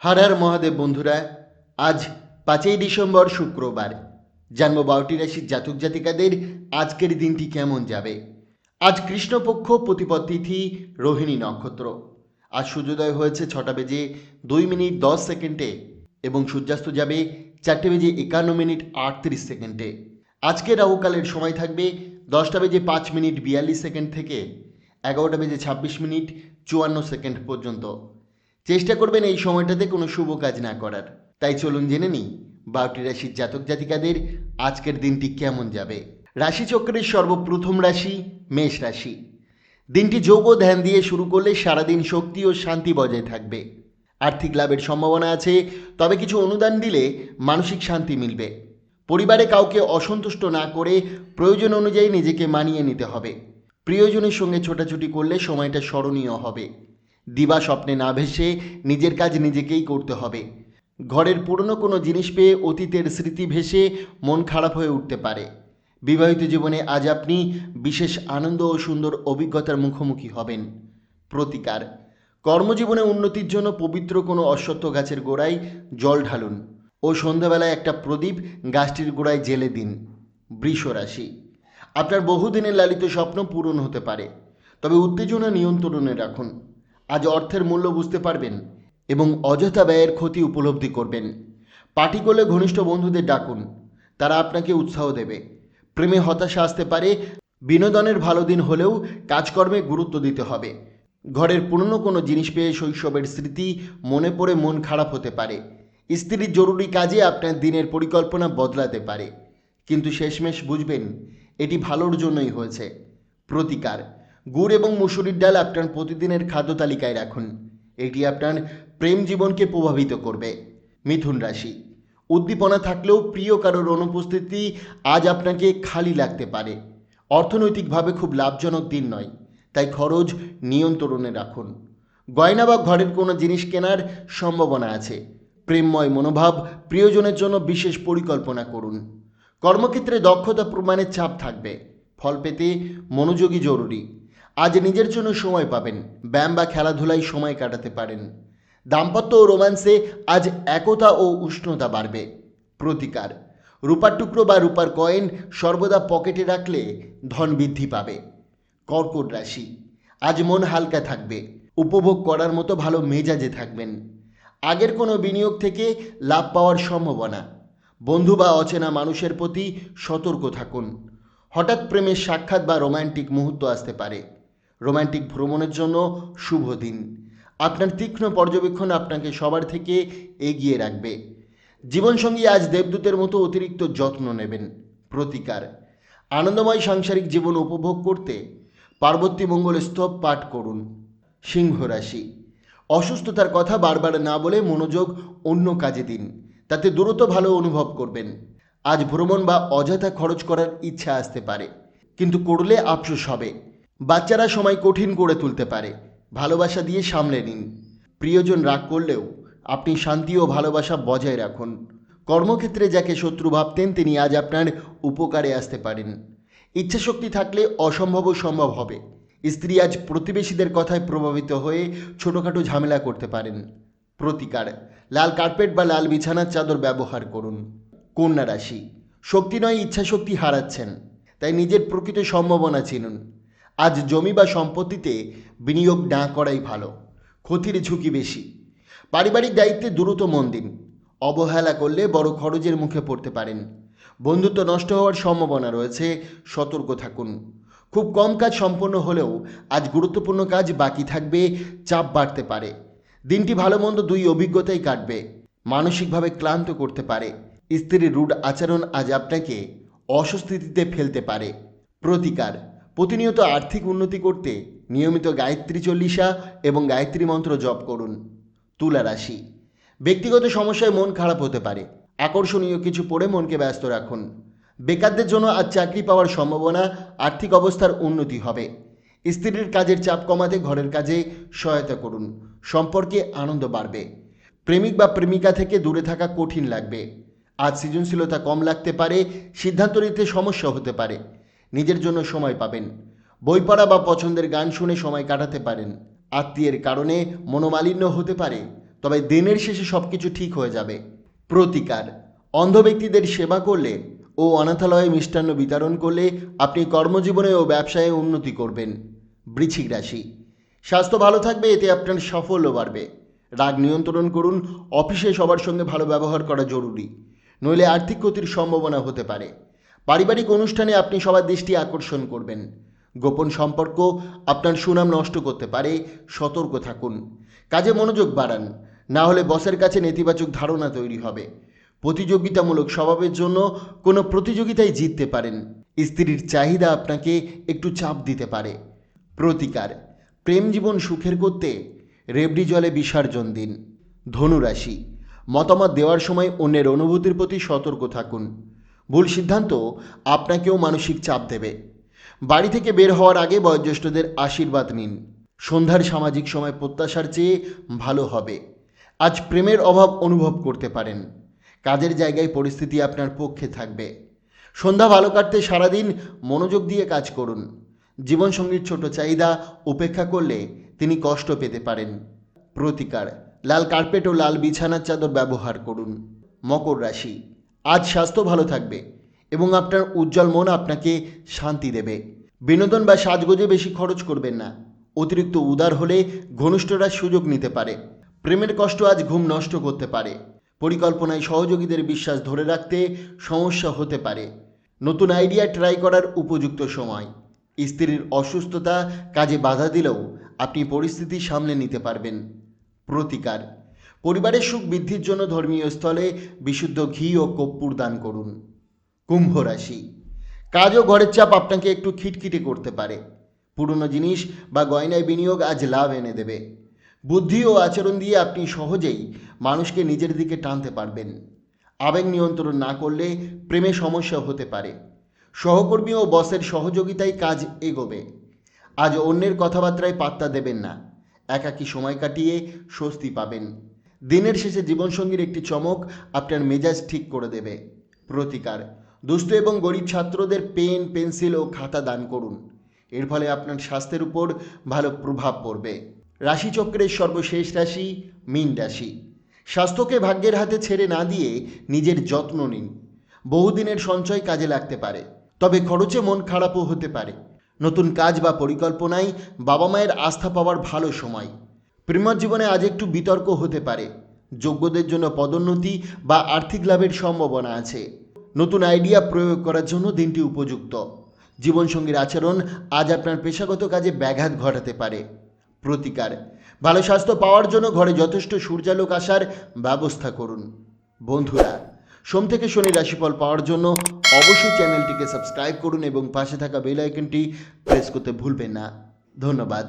হর হর মহাদেব বন্ধুরা, আজ 5ই ডিসেম্বর শুক্রবার। জানবো 12টি রাশির জাতক জাতিকাদের আজকের দিনটি কেমন যাবে। আজ কৃষ্ণপক্ষ প্রতিপদ তিথি রোহিণী নক্ষত্র। আজ সূর্যোদয় হয়েছে 6টা বেজে 2 মিনিট 10 সেকেন্ডে এবং সূর্যাস্ত যাবে 4টা বেজে 51 মিনিট 38 সেকেন্ডে। আজকে রাহুকালের সময় থাকবে 10টা বেজে 5 মিনিট 42 সেকেন্ড থেকে 11টা বেজে 26 মিনিট 54 সেকেন্ড পর্যন্ত। চেষ্টা করবেন এই সময়টাতে কোনো শুভ কাজ না করার। তাই চলুন জেনে নিই 12টি রাশির জাতক জাতিকাদের আজকের দিনটি কেমন যাবে। রাশিচক্রের সর্বপ্রথম রাশি মেষ রাশি। দিনটি যোগ ও ধ্যান দিয়ে শুরু করলে সারাদিন শক্তি ও শান্তি বজায় থাকবে। আর্থিক লাভের সম্ভাবনা আছে, তবে কিছু অনুদান দিলে মানসিক শান্তি মিলবে। পরিবারে কাউকে অসন্তুষ্ট না করে প্রয়োজন অনুযায়ী নিজেকে মানিয়ে নিতে হবে। প্রিয়জনের সঙ্গে ছোটাছুটি করলে সময়টা স্মরণীয় হবে। দিবা স্বপ্নে না ভেসে নিজের কাজ নিজেকেই করতে হবে। ঘরের পুরনো কোনো জিনিস পেয়ে অতীতের স্মৃতি ভেসে মন খারাপ হয়ে উঠতে পারে। বিবাহিত জীবনে আজ আপনি বিশেষ আনন্দ ও সুন্দর অভিজ্ঞতার মুখোমুখি হবেন। প্রতিকার: কর্মজীবনে উন্নতির জন্য পবিত্র কোনো অশ্বত্থ গাছের গোড়ায় জল ঢালুন ও সন্ধ্যাবেলায় একটা প্রদীপ গাছটির গোড়ায় জ্বেলে দিন। বৃষ রাশি। আপনার বহুদিনের লালিত স্বপ্ন পূরণ হতে পারে, তবে উত্তেজনা নিয়ন্ত্রণে রাখুন। আজ অর্থের মূল্য বুঝতে পারবেন এবং অযথা ব্যয়ের ক্ষতি উপলব্ধি করবেন। পার্টি করলে ঘনিষ্ঠ বন্ধুদের ডাকুন, তারা আপনাকে উৎসাহ দেবে। প্রেমে হতাশা আসতে পারে, বিনোদনের ভালো দিন হলেও কাজকর্মে গুরুত্ব দিতে হবে। ঘরের পুরনো কোনো জিনিস পেয়ে শৈশবের স্মৃতি মনে পড়ে মন খারাপ হতে পারে। স্ত্রীর জরুরি কাজে আপনার দিনের পরিকল্পনা বদলাতে পারে, কিন্তু শেষমেশ বুঝবেন এটি ভালোর জন্যই হয়েছে। প্রতিকার: গুড় এবং মুসুরির ডাল আপনার প্রতিদিনের খাদ্য তালিকায় রাখুন, এটি আপনার প্রেম জীবনকে প্রভাবিত করবে। মিথুন রাশি। উদ্দীপনা থাকলেও প্রিয় কারোর অনুপস্থিতি আজ আপনাকে খালি লাগতে পারে। অর্থনৈতিকভাবে খুব লাভজনক দিন নয়, তাই খরচ নিয়ন্ত্রণে রাখুন। গয়না বা ঘরের কোনো জিনিস কেনার সম্ভাবনা আছে। প্রেমময় মনোভাব, প্রিয়জনের জন্য বিশেষ পরিকল্পনা করুন। কর্মক্ষেত্রে দক্ষতা প্রমাণের চাপ থাকবে, ফল পেতে মনোযোগী জরুরি। আজ নিজের জন্য সময় পাবেন, ব্যায়াম বা খেলাধুলায় সময় কাটাতে পারেন। দাম্পত্য ও রোম্যান্সে আজ একতা ও উষ্ণতা বাড়বে। প্রতিকার: রূপার টুকরো বা রূপার কয়েন সর্বদা পকেটে রাখলে ধন বৃদ্ধি পাবে। কর্কট রাশি। আজ মন হালকা থাকবে, উপভোগ করার মতো ভালো মেজাজে থাকবেন। আগের কোনো বিনিয়োগ থেকে লাভ পাওয়ার সম্ভাবনা। বন্ধু বা অচেনা মানুষের প্রতি সতর্ক থাকুন। হঠাৎ প্রেমের সাক্ষাৎ বা রোম্যান্টিক মুহূর্ত আসতে পারে। রোম্যান্টিক ভ্রমণের জন্য শুভ দিন। আপনার তীক্ষ্ণ পর্যবেক্ষণ আপনাকে সবার থেকে এগিয়ে রাখবে। জীবনসঙ্গী আজ দেবদূতের মতো অতিরিক্ত যত্ন নেবেন। প্রতিকার: আনন্দময় সাংসারিক জীবন উপভোগ করতে পার্বতী মঙ্গল স্তব পাঠ করুন। সিংহ রাশি। অসুস্থতার কথা বারবার না বলে মনোযোগ অন্য কাজে দিন, তাতে দ্রুত ভালো অনুভব করবেন। আজ ভ্রমণ বা অযথা খরচ করার ইচ্ছা আসতে পারে, কিন্তু করলে আফসোস হবে। বাচ্চারা সময় কঠিন করে তুলতে পারে, ভালোবাসা দিয়ে সামলে নিন। প্রিয়জন রাগ করলেও আপনি শান্তি ও ভালোবাসা বজায় রাখুন। কর্মক্ষেত্রে যাকে শত্রু ভাবতেন তিনি আজ আপনার উপকারে আসতে পারেন। ইচ্ছাশক্তি থাকলে অসম্ভবও সম্ভব হবে। স্ত্রী আজ প্রতিবেশীদের কথায় প্রভাবিত হয়ে ছোটোখাটো ঝামেলা করতে পারেন। প্রতিকার: লাল কার্পেট বা লাল বিছানার চাদর ব্যবহার করুন। কন্যা রাশি। শক্তি নয় ইচ্ছাশক্তি হারাচ্ছেন, তাই নিজের প্রকৃত সম্ভাবনা চিনুন। আজ জমি বা সম্পত্তিতে বিনিয়োগ না করাই ভালো, ক্ষতির ঝুঁকি বেশি। পারিবারিক দায়িত্বে দ্রুত মন দিন, অবহেলা করলে বড় খরচের মুখে পড়তে পারেন। বন্ধুত্ব নষ্ট হওয়ার সম্ভাবনা রয়েছে, সতর্ক থাকুন। খুব কম কাজ সম্পন্ন হলেও আজ গুরুত্বপূর্ণ কাজ বাকি থাকবে, চাপ বাড়তে পারে। দিনটি ভালো মন্দ দুই অভিজ্ঞতাই কাটবে, মানসিকভাবে ক্লান্ত করতে পারে। স্ত্রীর রুড আচরণ আজ আপনাকে অস্বস্তিতে ফেলতে পারে। প্রতিকার: প্রতিনিয়ত আর্থিক উন্নতি করতে নিয়মিত গায়ত্রী চল্লিশা এবং গায়ত্রী মন্ত্র জপ করুন। তুলা রাশি। ব্যক্তিগত সমস্যায় মন খারাপ হতে পারে, আকর্ষণীয় কিছু পড়ে মনকে ব্যস্ত রাখুন। বেকারদের জন্য আজ চাকরি পাওয়ার সম্ভাবনা, আর্থিক অবস্থার উন্নতি হবে। স্ত্রীর কাজের চাপ কমাতে ঘরের কাজে সহায়তা করুন, সম্পর্কে আনন্দ বাড়বে। প্রেমিক বা প্রেমিকা থেকে দূরে থাকা কঠিন লাগবে। আজ সৃজনশীলতা কম লাগতে পারে, সিদ্ধান্ত নিতে সমস্যা হতে পারে। নিজের জন্য সময় পাবেন। বই পড়া বা পছন্দের গান শুনে সময় কাটাতে পারেন। আত্মীয়ের কারণে মনোমালিন্য হতে পারে, তবে দিনের শেষে সব কিছু ঠিক হয়ে যাবে। প্রতিকার: অন্ধ ব্যক্তিদের সেবা করলে ও অনাথালয়ে মিষ্টান্ন বিতরণ করলে আপনি কর্মজীবনে ও ব্যবসায়ে উন্নতি করবেন। বৃশ্চিক রাশি: স্বাস্থ্য ভালো থাকবে, এতে আপনার সাফল্য বাড়বে। রাগ নিয়ন্ত্রণ করুন, অফিসে সবার সঙ্গে ভালো ব্যবহার করা জরুরি, নইলে আর্থিক ক্ষতির সম্ভাবনা হতে পারে। পারিবারিক অনুষ্ঠানে আপনি সবার দৃষ্টি আকর্ষণ করবেন। গোপন সম্পর্ক আপনার সুনাম নষ্ট করতে পারে, সতর্ক থাকুন। কাজে মনোযোগ বাড়ান, না হলে বসের কাছে নেতিবাচক ধারণা তৈরি হবে। প্রতিযোগিতামূলক স্বভাবের জন্য কোনো প্রতিযোগিতায় জিততে পারেন। স্ত্রীর চাহিদা আপনাকে একটু চাপ দিতে পারে। প্রতিকার: প্রেম জীবন সুখের করতে রেবড়ি জলে বিসর্জন দিন। ধনুরাশি: মতামত দেওয়ার সময় অন্যের অনুভূতির প্রতি সতর্ক থাকুন। ভুল সিদ্ধান্ত আপনাকেও মানসিক চাপ দেবে। বাড়ি থেকে বের হওয়ার আগে বয়োজ্যেষ্ঠদের আশীর্বাদ নিন। সন্ধ্যার সামাজিক সময় প্রত্যাশার চেয়ে ভালো হবে। আজ প্রেমের অভাব অনুভব করতে পারেন। কাজের জায়গায় পরিস্থিতি আপনার পক্ষে থাকবে। সন্ধ্যা ভালো কাটতে সারাদিন মনোযোগ দিয়ে কাজ করুন। জীবনসঙ্গীর ছোট চাহিদা উপেক্ষা করলে তিনি কষ্ট পেতে পারেন। প্রতিকার: লাল কার্পেট ও লাল বিছানার চাদর ব্যবহার করুন। মকর রাশি: আজ স্বাস্থ্য ভালো থাকবে এবং আপনার উজ্জ্বল মন আপনাকে শান্তি দেবে। বিনোদন বা সাজগোজে বেশি খরচ করবেন না। অতিরিক্ত উদার হলে ঘনিষ্ঠরা সুযোগ নিতে পারে। প্রেমের কষ্ট আজ ঘুম নষ্ট করতে পারে। পরিকল্পনায় সহযোগীদের বিশ্বাস ধরে রাখতে সমস্যা হতে পারে। নতুন আইডিয়া ট্রাই করার উপযুক্ত সময়। স্ত্রীর অসুস্থতা কাজে বাধা দিলেও আপনি পরিস্থিতি সামলে নিতে পারবেন। প্রতিকার: পরিবারের সুখ বৃদ্ধির জন্য ধর্মীয় স্থলে বিশুদ্ধ ঘি ও কর্পূর দান করুন। কুম্ভ রাশি: কাজ ও ঘরের চাপ আপনাকে একটু খিটখিটে করতে পারে। পুরনো জিনিস বা গয়নায় বিনিয়োগ আজ লাভ এনে দেবে। বুদ্ধি ও আচরণ দিয়ে আপনি সহজেই মানুষকে নিজের দিকে টানতে পারবেন। আবেগ নিয়ন্ত্রণ না করলে প্রেমে সমস্যা হতে পারে। সহকর্মী ও বসের সহযোগিতায় কাজ এগোবে। আজ অন্যের কথাবার্তায় পাত্তা দেবেন না। একাকী সময় কাটিয়ে স্বস্তি পাবেন। দিনের শেষে জীবনসঙ্গীর একটি চমক আপনার মেজাজ ঠিক করে দেবে। প্রতিকার: দুস্থ এবং গরিব ছাত্রদের পেন, পেন্সিল ও খাতা দান করুন। এর ফলে আপনার স্বাস্থ্যের উপর ভালো প্রভাব পড়বে। রাশিচক্রের সর্বশেষ রাশি মীন রাশি। স্বাস্থ্যকে ভাগ্যের হাতে ছেড়ে না দিয়ে নিজের যত্ন নিন। বহুদিনের সঞ্চয় কাজে লাগতে পারে, তবে খরচে মন খারাপও হতে পারে। নতুন কাজ বা পরিকল্পনায় বাবা মায়ের আস্থা পাওয়ার ভালো সময়। প্রেম জীবনে আজ একটু বিতর্ক হতে পারে। যোগ্যদের জন্য পদোন্নতি বা আর্থিক লাভের সম্ভাবনা আছে। নতুন আইডিয়া প্রয়োগ করার জন্য দিনটি উপযুক্ত। জীবনসঙ্গীর আচরণ আজ আপনার পেশাগত কাজে ব্যাঘাত ঘটাতে পারে। প্রতিকার: ভালো স্বাস্থ্য পাওয়ার জন্য ঘরে যথেষ্ট সূর্যালোক আসার ব্যবস্থা করুন। বন্ধুরা, সোম থেকে শনি রাশিফল পাওয়ার জন্য অবশ্যই চ্যানেলটিকে সাবস্ক্রাইব করুন এবং পাশে থাকা বেল আইকনটি প্রেস করতে ভুলবেন না। ধন্যবাদ।